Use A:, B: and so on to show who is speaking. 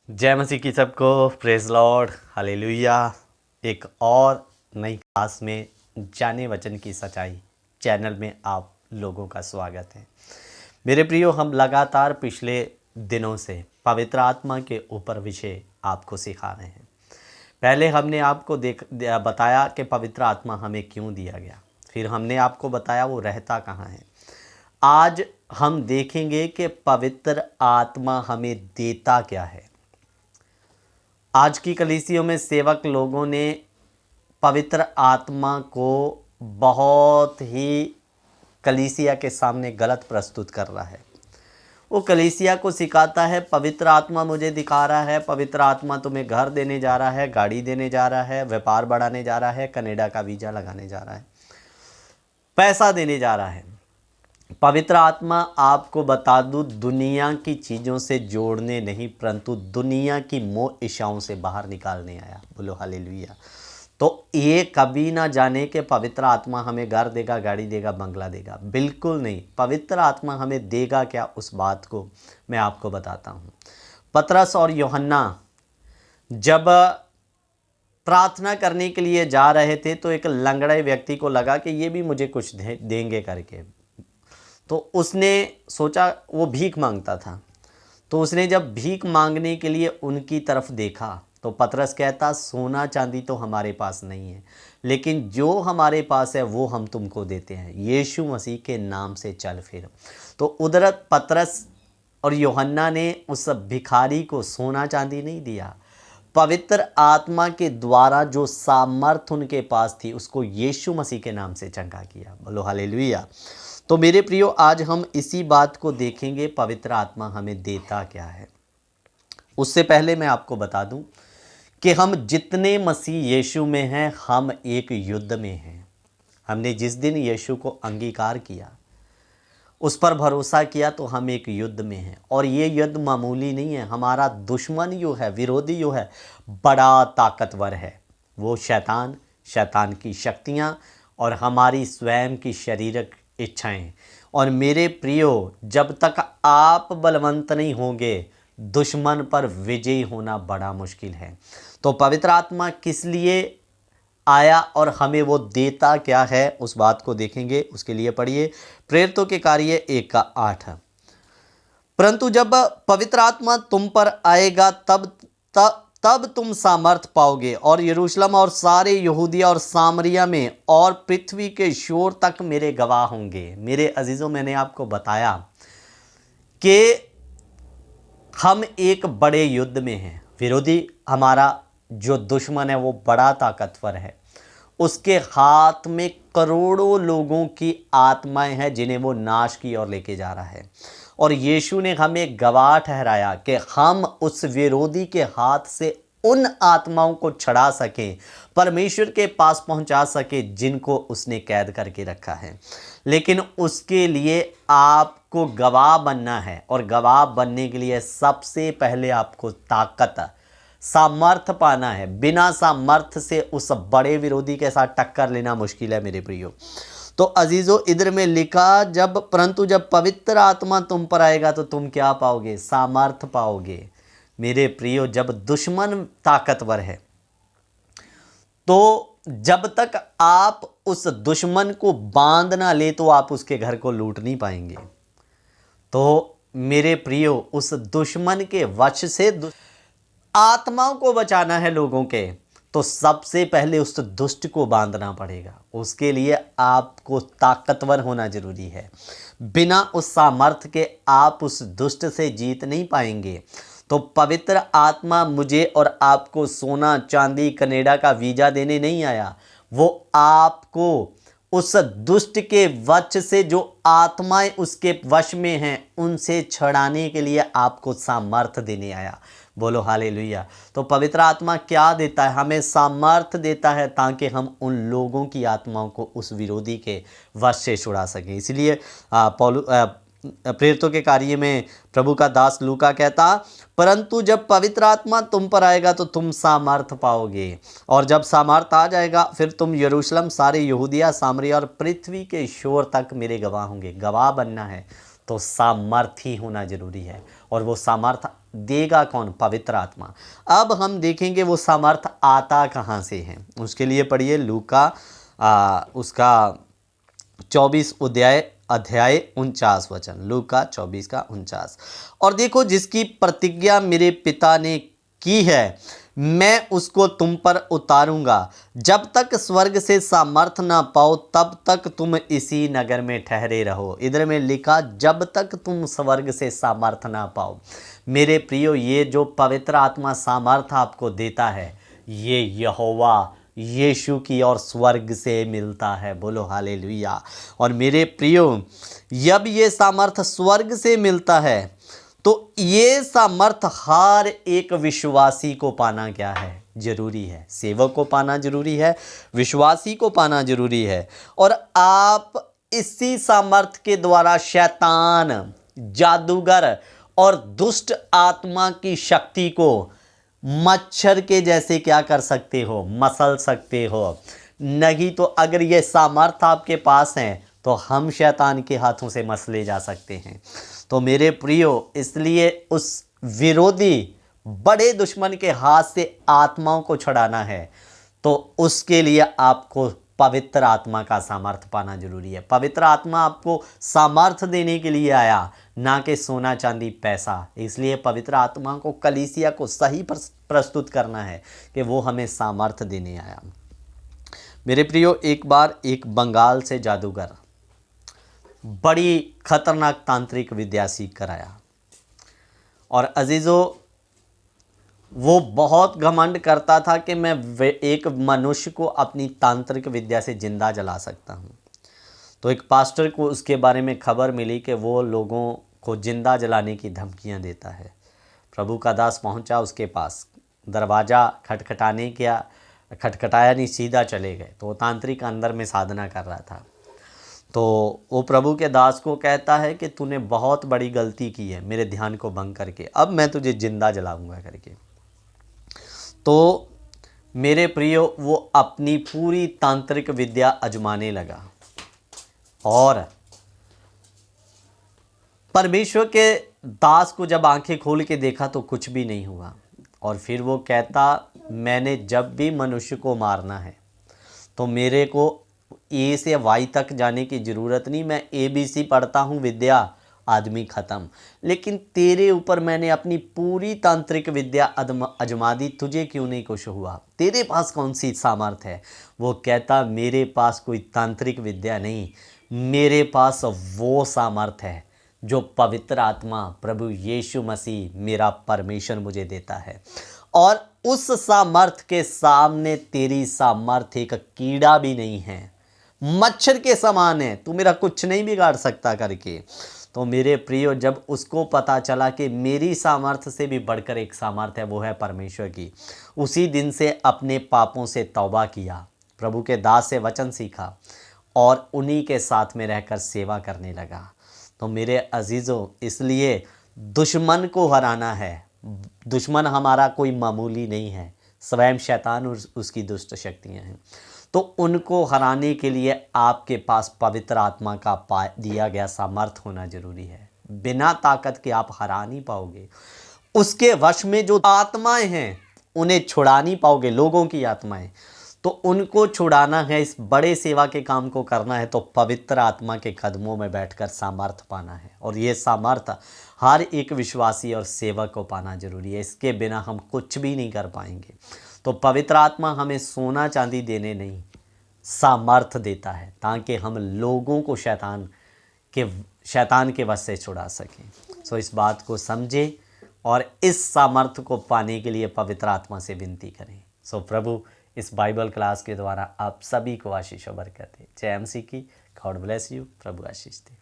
A: जय मसीह की सबको, प्रेज लॉर्ड, हालेलुया। एक और नई क्लास में जाने वचन की सच्चाई चैनल में आप लोगों का स्वागत है। मेरे प्रियो, हम लगातार पिछले दिनों से पवित्र आत्मा के ऊपर विषय आपको सिखा रहे हैं। पहले हमने आपको बताया कि पवित्र आत्मा हमें क्यों दिया गया, फिर हमने आपको बताया वो रहता कहाँ है। आज हम देखेंगे कि पवित्र आत्मा हमें देता क्या है। आज की कलीसियों में सेवक लोगों ने पवित्र आत्मा को बहुत ही कलीसिया के सामने गलत प्रस्तुत कर रहा है। वो कलीसिया को सिखाता है पवित्र आत्मा मुझे दिखा रहा है, पवित्र आत्मा तुम्हें घर देने जा रहा है, गाड़ी देने जा रहा है, व्यापार बढ़ाने जा रहा है, कनाडा का वीज़ा लगाने जा रहा है, पैसा देने जा रहा है। पवित्र आत्मा, आपको बता दूं, दुनिया की चीज़ों से जोड़ने नहीं परंतु दुनिया की मोह इच्छाओं से बाहर निकालने आया। बोलो हालेलुया। तो ये कभी ना जाने कि पवित्र आत्मा हमें घर देगा, गाड़ी देगा, बंगला देगा। बिल्कुल नहीं। पवित्र आत्मा हमें देगा क्या, उस बात को मैं आपको बताता हूँ। पतरस और यूहन्ना जब प्रार्थना करने के लिए जा रहे थे तो एक लंगड़े व्यक्ति को लगा कि ये भी मुझे कुछ देंगे करके। तो उसने सोचा, वो भीख मांगता था, तो उसने जब भीख मांगने के लिए उनकी तरफ देखा तो पतरस कहता, सोना चांदी तो हमारे पास नहीं है, लेकिन जो हमारे पास है वो हम तुमको देते हैं, यीशु मसीह के नाम से चल फिर। तो उधर पतरस और यूहन्ना ने उस भिखारी को सोना चांदी नहीं दिया, पवित्र आत्मा के द्वारा जो सामर्थ उनके पास थी उसको यीशु मसीह के नाम से चंगा किया। बोलो हालेलुया। तो मेरे प्रियो, आज हम इसी बात को देखेंगे, पवित्र आत्मा हमें देता क्या है। उससे पहले मैं आपको बता दूं कि हम जितने मसीह यीशु में हैं, हम एक युद्ध में हैं। हमने जिस दिन यीशु को अंगीकार किया, उस पर भरोसा किया, तो हम एक युद्ध में हैं। और ये युद्ध मामूली नहीं है। हमारा दुश्मन जो है, विरोधी जो है, बड़ा ताकतवर है। वो शैतान की शक्तियाँ और हमारी स्वयं की शारीरिक इच्छाएं। और मेरे प्रियो, जब तक आप बलवंत नहीं होंगे, दुश्मन पर विजयी होना बड़ा मुश्किल है। तो पवित्र आत्मा किस लिए आया और हमें वो देता क्या है, उस बात को देखेंगे। उसके लिए पढ़िए प्रेरितों के कार्य 1:8। परंतु जब पवित्र आत्मा तुम पर आएगा तब तुम सामर्थ पाओगे और यरूशलेम और सारे यहूदिया और सामरिया में और पृथ्वी के छोर तक मेरे गवाह होंगे। मेरे अजीजों, मैंने आपको बताया कि हम एक बड़े युद्ध में हैं। विरोधी, हमारा जो दुश्मन है, वो बड़ा ताकतवर है। उसके हाथ में करोड़ों लोगों की आत्माएं हैं जिन्हें वो नाश की ओर लेके जा रहा है। और यीशु ने हमें गवाह ठहराया कि हम उस विरोधी के हाथ से उन आत्माओं को छड़ा सकें, परमेश्वर के पास पहुंचा सके जिनको उसने कैद करके रखा है। लेकिन उसके लिए आपको गवाह बनना है, और गवाह बनने के लिए सबसे पहले आपको ताकत, सामर्थ पाना है। बिना सामर्थ से उस बड़े विरोधी के साथ टक्कर लेना मुश्किल है मेरे प्रियो। तो अजीजों, इधर में लिखा, परंतु जब पवित्र आत्मा तुम पर आएगा तो तुम क्या पाओगे, सामर्थ पाओगे। मेरे प्रियो, जब दुश्मन ताकतवर है, तो जब तक आप उस दुश्मन को बांध ना ले तो आप उसके घर को लूट नहीं पाएंगे। तो मेरे प्रियो, उस दुश्मन के वश से आत्माओं को बचाना है लोगों के, तो सबसे पहले उस दुष्ट को बांधना पड़ेगा। उसके लिए आपको ताकतवर होना जरूरी है। बिना उस सामर्थ्य के आप उस दुष्ट से जीत नहीं पाएंगे। तो पवित्र आत्मा मुझे और आपको सोना चांदी, कनाडा का वीज़ा देने नहीं आया। वो आपको उस दुष्ट के वश से, जो आत्माएं उसके वश में हैं, उनसे छड़ाने के लिए आपको सामर्थ्य देने आया। बोलो हालेलुया। तो पवित्र आत्मा क्या देता है? हमें सामर्थ्य देता है ताकि हम उन लोगों की आत्माओं को उस विरोधी के वश से छुड़ा सकें। इसलिए प्रेरितों के कार्य में प्रभु का दास लूका कहता, परंतु जब पवित्र आत्मा तुम पर आएगा तो तुम सामर्थ पाओगे, और जब सामर्थ आ जाएगा फिर तुम यरूशलेम, सारे यहूदिया, सामरिया और पृथ्वी के छोर तक मेरे गवाह होंगे। गवाह बनना है तो सामर्थ्य होना जरूरी है। और वो सामर्थ्य देगा कौन? पवित्र आत्मा। अब हम देखेंगे वो सामर्थ्य आता कहाँ से है। उसके लिए पढ़िए लूका उसका 24 अध्याय 49 वचन, लूका 24 का 49। और देखो, जिसकी प्रतिज्ञा मेरे पिता ने की है मैं उसको तुम पर उतारूंगा। जब तक स्वर्ग से सामर्थ ना पाओ तब तक तुम इसी नगर में ठहरे रहो। इधर में लिखा जब तक तुम स्वर्ग से सामर्थ ना पाओ। मेरे प्रियो, ये जो पवित्र आत्मा सामर्थ आपको देता है ये यहोवा यीशु की और स्वर्ग से मिलता है। बोलो हालेलुया। और मेरे प्रियो, जब ये सामर्थ स्वर्ग से मिलता है तो ये सामर्थ हर एक विश्वासी को पाना क्या है? जरूरी है। सेवक को पाना जरूरी है, विश्वासी को पाना जरूरी है। और आप इसी सामर्थ के द्वारा शैतान, जादूगर और दुष्ट आत्मा की शक्ति को मच्छर के जैसे क्या कर सकते हो? मसल सकते हो। नहीं तो अगर ये सामर्थ आपके पास है तो हम शैतान के हाथों से मसले जा सकते हैं। तो मेरे प्रियो, इसलिए उस विरोधी बड़े दुश्मन के हाथ से आत्माओं को छुड़ाना है तो उसके लिए आपको पवित्र आत्मा का सामर्थ पाना जरूरी है। पवित्र आत्मा आपको सामर्थ देने के लिए आया, ना कि सोना चांदी पैसा। इसलिए पवित्र आत्मा को, कलीसिया को सही प्रस्तुत करना है कि वो हमें सामर्थ देने आया। मेरे प्रियो, एक बार एक बंगाल से जादूगर बड़ी खतरनाक तांत्रिक विद्या सीख कर आया। और अजीज़ों, वो बहुत घमंड करता था कि मैं एक मनुष्य को अपनी तांत्रिक विद्या से जिंदा जला सकता हूँ। तो एक पास्टर को उसके बारे में खबर मिली कि वो लोगों को जिंदा जलाने की धमकियाँ देता है। प्रभु का दास पहुँचा उसके पास, दरवाज़ा खटखटाया नहीं, सीधा चले गए। तो वो तांत्रिक अंदर में साधना कर रहा था। तो वो प्रभु के दास को कहता है कि तूने बहुत बड़ी गलती की है मेरे ध्यान को भंग करके, अब मैं तुझे जिंदा जलाऊंगा करके। तो मेरे प्रियो, वो अपनी पूरी तांत्रिक विद्या आजमाने लगा और परमेश्वर के दास को जब आंखें खोल के देखा तो कुछ भी नहीं हुआ। और फिर वो कहता, मैंने जब भी मनुष्य को मारना है तो मेरे को ए से वाई तक जाने की ज़रूरत नहीं, मैं ABC पढ़ता हूँ, विद्या आदमी ख़त्म। लेकिन तेरे ऊपर मैंने अपनी पूरी तांत्रिक विद्या आजमा दी, तुझे क्यों नहीं कुछ हुआ? तेरे पास कौन सी सामर्थ्य है? वो कहता, मेरे पास कोई तांत्रिक विद्या नहीं, मेरे पास वो सामर्थ्य है जो पवित्र आत्मा प्रभु यीशु मसीह मेरा परमेश्वर मुझे देता है। और उस सामर्थ्य के सामने तेरी सामर्थ्य एक कीड़ा भी नहीं है, मच्छर के समान है, तू मेरा कुछ नहीं बिगाड़ सकता करके। तो मेरे प्रियो, जब उसको पता चला कि मेरी सामर्थ्य से भी बढ़कर एक सामर्थ्य है, वो है परमेश्वर की, उसी दिन से अपने पापों से तौबा किया, प्रभु के दास से वचन सीखा और उन्हीं के साथ में रहकर सेवा करने लगा। तो मेरे अजीज़ों, इसलिए दुश्मन को हराना है। दुश्मन हमारा कोई मामूली नहीं है, स्वयं शैतान और उसकी दुष्ट शक्तियां हैं। तो उनको हराने के लिए आपके पास पवित्र आत्मा का दिया गया सामर्थ होना जरूरी है। बिना ताकत के आप हरा नहीं पाओगे। उसके वश में जो आत्माएं हैं उन्हें छुड़ा नहीं पाओगे। लोगों की आत्माएं, तो उनको छुड़ाना है, इस बड़े सेवा के काम को करना है तो पवित्र आत्मा के कदमों में बैठकर सामर्थ पाना है। और ये सामर्थ हर एक विश्वासी और सेवक को पाना जरूरी है। इसके बिना हम कुछ भी नहीं कर पाएंगे। तो पवित्र आत्मा हमें सोना चांदी देने नहीं, सामर्थ देता है ताकि हम लोगों को शैतान के वश से छुड़ा सकें। सो इस बात को समझें और इस सामर्थ को पाने के लिए पवित्र आत्मा से विनती करें। सो प्रभु इस बाइबल क्लास के द्वारा आप सभी को आशीष और बरकत दे। जय MC की। God bless you. Prabhu Ashish they.